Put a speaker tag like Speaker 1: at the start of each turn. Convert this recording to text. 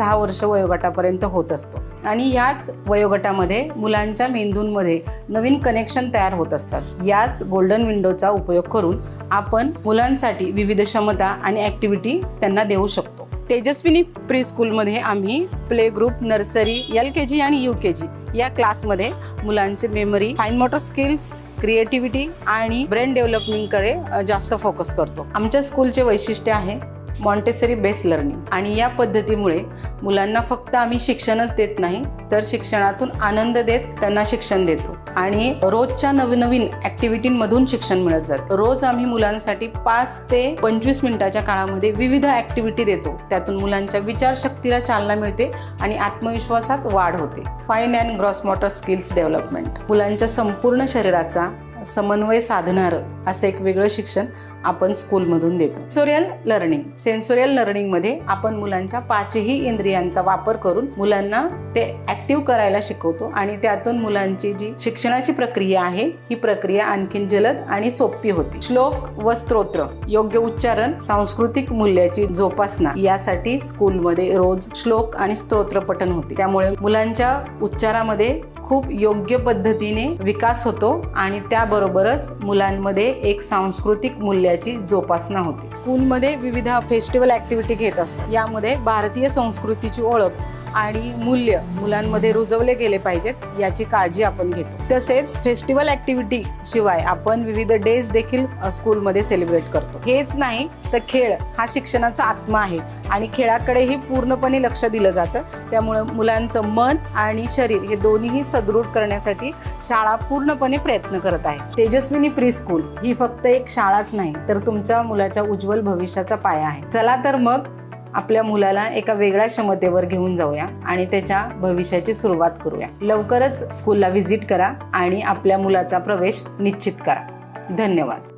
Speaker 1: 6 वर्ष वयोगटापर्यंत होत असतो आणि याच वयोगटामध्ये मुलांच्या मेंदूंमध्ये नवीन कनेक्शन तयार होत असतात। याच गोल्डन विंडोचा उपयोग करून आपण मुलांसाठी विविध क्षमता आणि ॲक्टिव्हिटी त्यांना देऊ शकतो। तेजस्विनी प्री स्कूलमध्ये आम्ही प्ले ग्रुप, नर्सरी, LKG आणि UKG या क्लासमध्ये मुलांचे memory, fine motor skills, creativity आणि ब्रेन डेव्हलपमेंटकडे जास्त फोकस करतो। आमच्या स्कूलचे वैशिष्ट्य आहे मॉन्टेसरी बेस्ड लर्निंग आणि या पद्धतीमुळे मुलांना फक्त आम्ही शिक्षणच देत नाही तर शिक्षणातून आनंद देत त्यांना शिक्षण देतो आणि रोजच्या नवीन ॲक्टिव्हिटींमधून शिक्षण मिळत जातं। रोज आम्ही मुलांसाठी 5 ते 25 मिनिटाच्या काळामध्ये विविध ॲक्टिव्हिटी देतो। त्यातून मुलांच्या विचारशक्तीला चालना मिळते आणि आत्मविश्वासात वाढ होते। Fine and gross motor skills development, मुलांच्या संपूर्ण शरीराचा समन्वय साधणारं असं एक वेगळं शिक्षण आपण स्कूलमधून देतो। सेन्सोरियल लर्निंगमध्ये आपण मुलांच्या 5ही इंद्रियांचा वापर करून मुलांना ते ॲक्टिव्ह करायला शिकवतो आणि त्यातून मुलांची जी शिक्षणाची प्रक्रिया आहे ही प्रक्रिया आणखीन जलद आणि सोपी होते। श्लोक व स्तोत्र, योग्य उच्चारण, सांस्कृतिक मूल्याची जोपासना यासाठी स्कूलमध्ये रोज श्लोक आणि स्तोत्र पठण होते। त्यामुळे मुलांच्या उच्चारामध्ये खूप योग्य पद्धतीने विकास होतो आणि त्याबरोबरच मुलांमध्ये एक सांस्कृतिक मूल्याची जोपासना होते। स्कूलमध्ये विविध फेस्टिवल ॲक्टिव्हिटी घेत असतो। यामध्ये भारतीय संस्कृतीची ओळख आणि मूल्य मुलांमध्ये रुजवले गेले पाहिजेत याची काळजी आपण घेतो। तसेच फेस्टिवल ॲक्टिव्हिटी शिवाय आपण विविध डेज देखील स्कूलमध्ये सेलिब्रेट करतो। हेच नाही तर खेळ हा शिक्षणाचा आत्मा आहे आणि खेळाकडेही पूर्णपणे लक्ष दिलं जातं। त्यामुळे मुलांचं मन आणि शरीर हे दोन्हीही सदृढ करण्यासाठी शाळा पूर्णपणे प्रयत्न करत आहे। तेजस्विनी प्री स्कूल ही फक्त एक शाळाच नाही तर तुमच्या मुलाच्या उज्ज्वल भविष्याचा पाया आहे। चला तर मग आपल्या मुलाला एका वेगळ्या क्षमतेवर घेऊन जाऊया आणि त्याच्या भविष्याची सुरुवात करूया। लवकरच स्कूलला व्हिजिट करा आणि आपल्या मुलाचा प्रवेश निश्चित करा। धन्यवाद।